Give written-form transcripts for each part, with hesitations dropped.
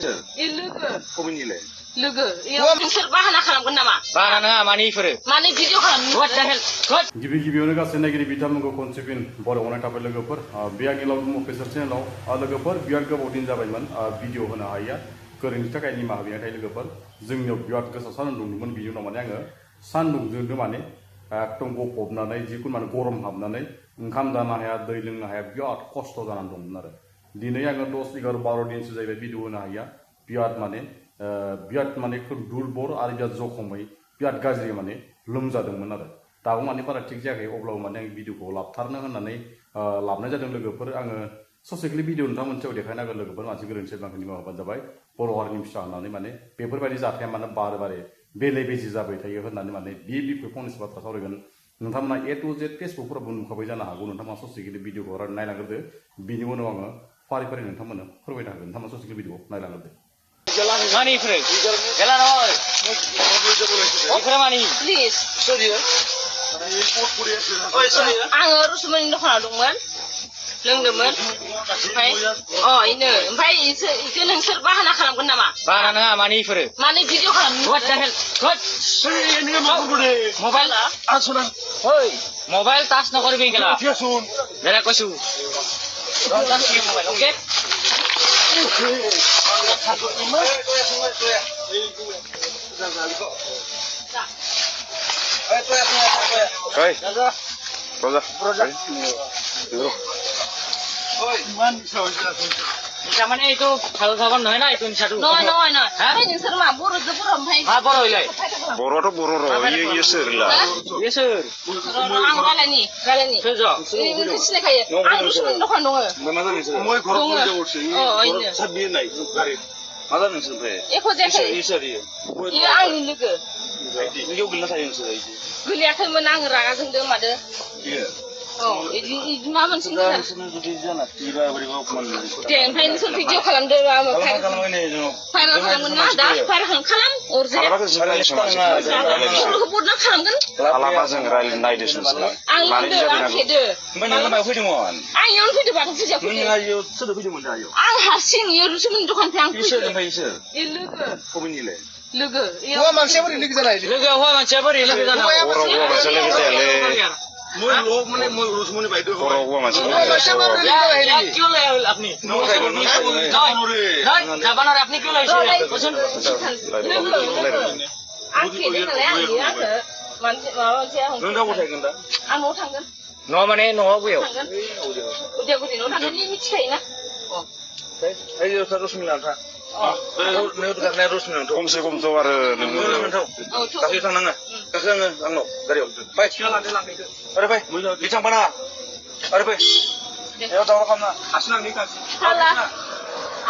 Logo. Komuniyle. Logo. Nोंसोर बाहाना खालामगोन नामा? बाहाना नङा माने इफोरो माने भिडिअ खालामनो what the hell what गिबियावनो गासै नागिरि बिथांमोनखौ खनसेफिन बर' अनाय थाबाय लोगोफोर बियानि लाव अफिसार चेनेलाव लोगोफोर बिराद गोबाव दिन जाबायमोन भिडिअ होनो हायैया गोरोन्थिनि थाखाय निमाहा बिनाय थायो लोगोफोर जोंनियाव बिराद गोसा सान्दुं दुंदोंमोन बिनि उनाव माने आङो सान्दुंजोंनो माने एकदम गफबनानै जिखुनु माने गरम हाबनानै ओंखाम जानो हाया दै लोंनो हाया बिराद खस्थ' जानानै दंमोन आरो दिनै आङो 10 11 12 दिनसो जाहैबाय भिडिअ होनो हायैया बिराद माने दुरबल आरो बिराद जखमै बिराद गाज्रि माने लोमजादोंमोन आरो दाबो माने बारा थिग जायाखै अब्लाबो माने आं भिडिअखौ लाबथारनो होननानै लाबनाय जादों लोगोफोर आङो ससेकलि भिडिअ नोंथांमोनसेयाव देखायनो हागोन लोगोफोर मानसि गोरोन्थि जादों निमाहा जाबाय बर' हारिनि फिसा होननानै माने बेफोरबायदि जाथाया माने बारे बारे बेले बेजे जाबाय थायो होननानै माने बे बिखय फंनैसो बाथ्रा सावरायगोन नोंथांमोना A to Z फेसबुकफोरावबो नुखाबाय जानो हागौ नोंथांमोना ससेकलि भिडिअखौ नायलांग्रोदो बिनि उनाव आङो फारि फारि नोंथांमोननो फोरमायनो हागोन नोंथांमोना ससेकलि भिडिअखौ नायलांग्रोदो माने इफोरो गेला नय इफोरो माने प्लिज आङो रसमनि दखानाव दंमोन लोंदोंमोन ओमफ्राय ओमफ्राय इखो नोंसोर बाहाना खालामगोन नामा बाहाना नङा माने इफोरो माने भिडिअ खालामनो what the hell what mobile ओइ मोबाइल टाच नकरबি गेला गेला কৈছো don't touch your mobile okay Oi. Proza. মানে এইটো ভাল খাবার নহয় না এইটো নিচাটো নহয় ओमफ्राय नोंसोर मा बर'जों बर' ओमफ्राय मा बर' इलाय Boroto bororo. Iya serla. yes sir आं रायलायनि सोरज नोंखौ सिनायखायो आं रसमनि दखान दङ Masa नोंसोर एख' जायाखै इयो आंनि लोगो Iya gila saya नोंसोर गोलैयाखैमोन आं रागा जोंदों मादो Iya. इदि मा मोनसे खोथा जुदि जाना तिबा बोरैबा खमान दे ओमफ्राय नोंसोर भिडिअ खालामदो भाइरेल खालामगोन ना दा भाइरेल खालाम अरजाया बर'खौ बदनाम खालामगोन Alaba जों रायलायनो नायदोसो आं लोंदो आं फेदो नों लामायाव फैदोंमोन आं इयावनो फैदो बाथौ फुजायाव नों फैदो आयो सोरदो फैदोंमोन दा आयो आं हारसिं इयो रसमनि दखाननिफ्राय आं इसोर फैदो ओमफ्राय इसोर इ लोगो कमिनिले लोगो हौवा मानसिया बोरै लोगो जानाय लोगो हौवा मानसिया बोरै लोगो जानो हौवा मानसिया लोगो जायालै মই লোক মানে মই রসমনি বাইদেউ बर' हौवा मानसि हौवा मानसिया बोरै लोगो जानाय ইয়াত কিয় লৈ আহিল আপুনি জাপানৰ আপুনি কিয় লৈছে কোৱাচোন लोगो आं फेदो नालाय आं इयो आंखो माबा मोनसे नों दा गथायगोन दा आं न'आव थांगोन न' माने न'आव बबेयाव थांगोन उदालगुरि न'आव थांगोन मिथिखायोना आयो सा रसमि लांथा नों गाखनाया रसमि लांथा खमसे खम थ' आरो नोङो गाखो थांनाङा गाखो आंनाव गारियाव फाय आरे फाय बिथां बाना आरे फाय याव दावराव खालामना हासिनांनि गासि हाला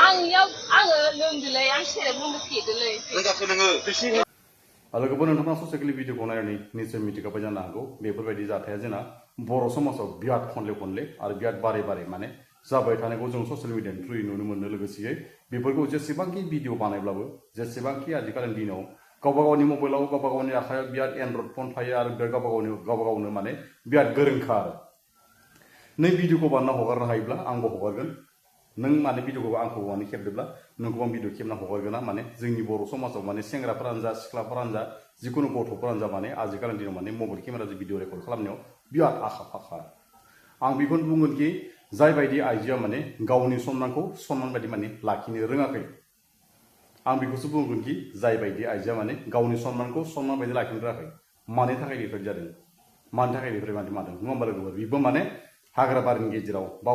आङो लोंदोलै आं सेरेब लोंनो फेदोलै नों गाखो नोङो लोगोफोर नोंथाङा ससेकलि भिडिअखौ नायनानै निसय मिथिखाबाय जानो हागौ बेफोरबायदि जाथाया जोंना बर' समाजाव बिराद खनले आरो बिराद बारे माने जाबाय थानायखौ जों ससियेल मिडियानि थ्रुयै नुनो मोनो लोगोसेयै बेफोरखौ जेसेबांखि भिडिअ बानायब्लाबो जेसेबांखि आजिखालिनि दिनाव गावबा गावनि मबाइलाव गावबा गावनि आखायाव बिराद एन्ड्रइड फन थायो आरो बिराद गावबा गावनो माने बिराद गोरोंखा आरो नों भिडिअखौ बानायना हगारनो हायोब्ला आंबो हगारगोन नों माने भिडिअखौ आंखौ माने खेबदोब्ला नोंखौ आं भिडिअ खेबना हगारगोन माने जोंनि बर' समाजाव माने सेंग्राफोरानो जा सिख्लाफोरानो जा जिखुनु गथ'फोरानो जा माने आजिखालिनि दिनाव माने मबाइल केमेराजों भिडिअ रेकर्ड खालामनायाव बिराद आखा फाखा आं बेखौनो बुंगोन कि जाय बायदि आइजोआ माने गावनि सन्मानखौ सन्मान बायदि माने लाखिनो रोङाखै आं बेखौसो बुंगोन कि जाय बायदि आइजोआ माने गावनि सन्मानखौ सन्मान बायदि लाखिनो रोङाखै मानि थाखाय बेफोर जादों मानि थाखाय बेफोर मादों नङा होमबा लोगोफोर बेबो माने हाग्रा बारिनि गेजेराव बा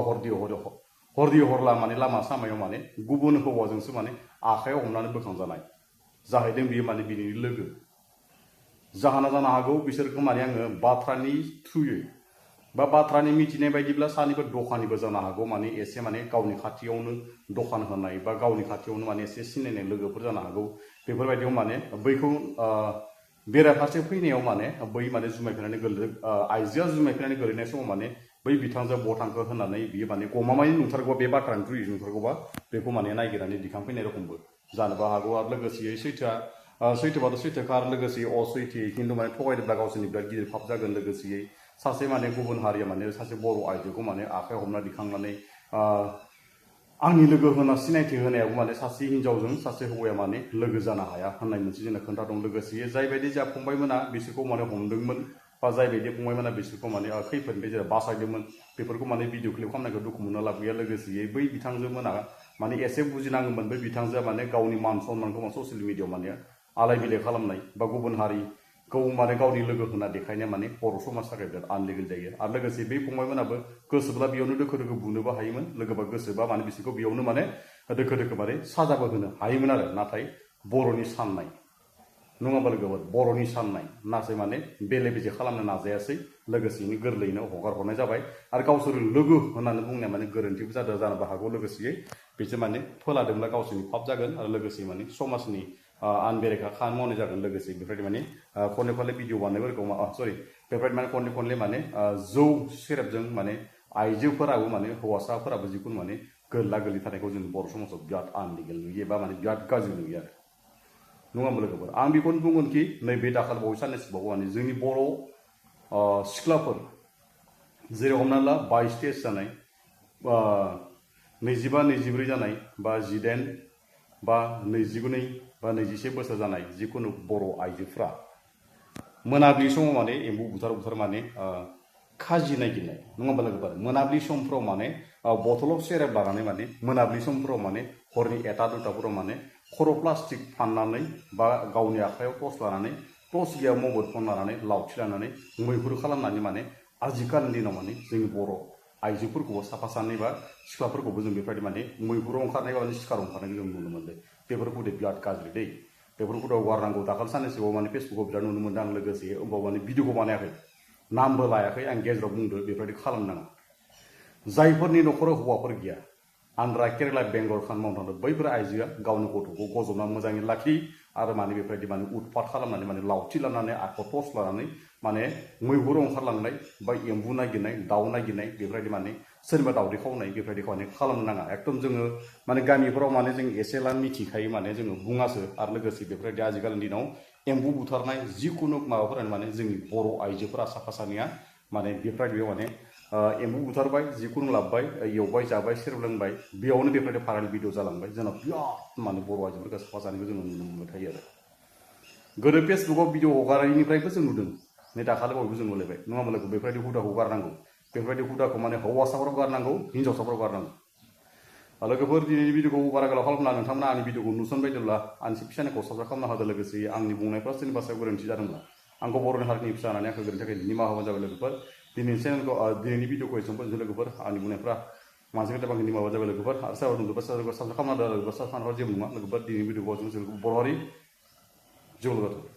हरदि हरला माने लामा सामायाव माने गुबुन हौवाजोंसो माने आखायाव हमनानै बोखांजानाय जाहैदों बियो माने बिनि लोगो जाहोना जानो हागौ बिसोरखौ माने आङो बाथ्रानि थ्रुयै बा बाथ्रानि मिथिनाय बायदिब्ला सानैबो दखानिबो जानो हागौ माने एसे माने गावनि खाथियावनो दखान होनाय बा गावनि खाथियावनो माने एसे सिनायनाय लोगोफोर जानो हागौ बेफोरबायदियाव माने बैखौ बेराफारसे फैनायाव माने बै माने जुमाय फेनानै आइजोआ जुमाय फेनानै गोलैनाय समाव माने बै बिथांजों ब थांखो होननानै बियो माने गमामायै नंथारगौबा बे बाथ्रानि थ्रुयै नंथारगौबा बेखौ माने नागिरनानै दिखांफैनाय रखमबो जानोबो हागौ आरो लोगोसेयै सैथोबाथ' सैथोखा आरो लोगोसेयै असैथोयै खिन्थु माने थगायदोंब्ला गावसोरनि बिराद गिदिर फाब जागोन लोगोसेयै सासे माने गुबुन हारिया माने सासे बर' आइजोखौ माने आखाइ हमना दिखांनानै आंनि लोगो होना सिनायथि होनायाव माने सासे हिनजावजों सासे हौवाया माने लोगो जानो हाया होननाय मोनसे जोंना खोथा दं लोगोसे जायबायदि जा फंबायमोना बिसोरखौ माने हमदोंमोन बा जायबायदि फंबायमोना बिसोरखौ माने खैफोदनिफ्राय जेरै बासायदोंमोन बेफोरखौ माने भिडिअ क्लिप खालामनायखौ दुखु मोननो लाबोया लोगोसे बै बिथांजो मोना माने एसे बुजिनांगौमोन बै बिथांजोआ माने गावनि मान सन्मानखौ ससियेल मिडियायाव माने आलाय बिलाय खालामनाय बा गुबुन हारिखौ माने गावनि लोगो होना देखायनाया माने बर' समाज थाखाय बिराद आनलिगेल जायो आरो लोगोसे बै फंबायमोनाबो गोसोब्ला बेयावनो दोखो दोखो बुनोबो हायोमोन लोगोबा गोसोबा माने बिसोरखौ बेयावनो माने दोखो दोखो माने साजाबो होनो हायोमोन आरो नाथाय बर'नि साननाय नङाबा लोगोफोर बर'नि साननाय नाथाय माने बेले बेजे खालामनो नाजायासै लोगोसेयैनो गोरलैयैनो हगार हरनाय जाबाय आरो गावसोर लोगो होननानै बुंनाया माने गोरोन्थिबो जादों जानोबो हागौ लोगोसेयै बिसोर माने फोलादोंब्ला गावसोरनि फाब जागोन आरो लोगोसे माने समाजनि आनबेरेखा खामानि मावनाय जागोन लोगोसे बेफोरबायदि माने खनले खनले भिडिअ बानायफोरखौ सरि बेफोरबायदि माने खनले खनले माने जौ सेरेबजों माने आइजोफोराबो माने हौवासाफोराबो जिखुनु माने गोरला गोरलै थानायखौ जों बर' समाजाव बिराद आनलिगेल नुयो बा माने बिराद गाज्रि नुयो आरो नङा होमबा लोगोफोर आं बेखौनो बुंगोनखि नैबे दाखालि बावै साननैसोबावो माने जोंनि बर' सिख्लाफोर जेरै हमना ला 22 तेइस जानाय 25 24 जानाय बा 18 बा 29 बा 21 बोसोर जानाय जिखुनु बर' आइजोफ्रा मोनाबिलि समाव माने एम्बु बुथार बुथार माने खाजि नागिरनाय नङा होमबा लोगोफोर मोनाबिलि समफ्राव माने बथलाव सेरेब लानानै माने मोनाबिलि समफ्राव माने हरनि 1टा 2टाफोराव माने खर' प्लास्टिक फाननानै बा गावनि आखायाव टर्च लानानै टर्च गैया मबाइल फन लानानै लावथि लानानै मैहुर खालामनानै माने आजिखालिनि दिनाव माने जोंनि बर' आइजोफोरखौबो साफा सानै बा सिख्लाफोरखौबो जों बेफोरबायदि माने मैहुराव ओंखारनाय बा शिकाराव ओंखारनायखौ जों नुनो मोनदों बेफोरखौ बिराद गाज्रि दै बेफोरखौ गारनांगौ दाखालि साननैसोआव माने फेसबुकाव बिराद नुनो मोनदों आं लोगोसे होमबाबो माने भिडिअखौ बानायाखै नामबो लायाखै आं गेजेराव बुंदो बेफोरबायदि खालामनाङा जायफोरनि न'खराव हौवाफोर गैया आन्ध्रा केरेला बेंगल खामानि मावनो थांदों बैफोर आइजोआ गावनि गथ'खौ गजबना मोजाङै लाखि आरो माने बेफोरबायदि माने उतपात खालामनानै माने लावथि लानानै आखायाव टर्च लानानै माने मैहुराव ओंखारलांनाय बा एम्बु नागिरनाय दाउ नागिरनाय बेफोरबायदि माने सोरनिबा दावदै खावनाय बेफोरबायदिखौ माने खालामनो नाङा एकदम जोङो माने गामिफोराव माने जों एसेला मिथिखायो माने जोङो बुङासो आरो लोगोसे बेफोरबायदि आजिखालिनि दिनाव एम्बु बुथारनाय जिखुनु माबाफोरानो माने जोंनि बर' आइजोफोरा साफा सानैया माने बेफोरबायदियाव माने एम्बु बुथारबाय जिखुनु लाबबाय एवबाय जाबाय सेरेब लोंबाय बेयावनो बेफोरबायदि भाइरेल भिडिअ जालांबाय जोंनाव बिराद माने बर' आइजोफोरखौ साफा सानैखौ जोङो नुनो मोनबाय थायो आरो गोदो फेसबुकाव भिडिअ हगारनायनिफ्रायबो जों नुदों नै दाखालि बावैबो जों नुलायबाय नङा होमबा लोगो बेफोरबायदि हुदाखौ गारनांगौ बेफोरबायदि हुदाखौ माने हौवासाफोराव गारनांगौ हिन्जावसाफोराव गारनांगौ लोगोफोर दिनैनि भिडिअखौ बारा गोलाव खालामला नोंथांमोना आंनि भिडिअखौ नुसनबायदोंब्ला आंनि फिसानिखौ साबस्क्राइब खालामनो हादों लोगोसे आंनि बुंनायफ्रा सोरनिबा सायाव गोरोन्थि जादोंब्ला आंखौ बर'नि हारिनि फिसा होननानै आंखौ गोरोन्थि थाखाय निमाहा होबानो जाबाय लोगोफोर दिनैनि चेनेलखौ दिनैनि भिडिअखौ एसेबां फोजोबनोसै लोगोफोर आंनि बुंनायफ्रा मानसिफोर थाखाय निमाहा होबानो जाबाय लोगोफोर आरो सोरबा दंजोबा साबस्क्राइब खालामनो हादों लोगोफोर साबस्क्राइब खालामनाया जेबो नङा लोगोफोर दिनैनि भिडिअखौ जों बर' हारि जिउ लोगोफोर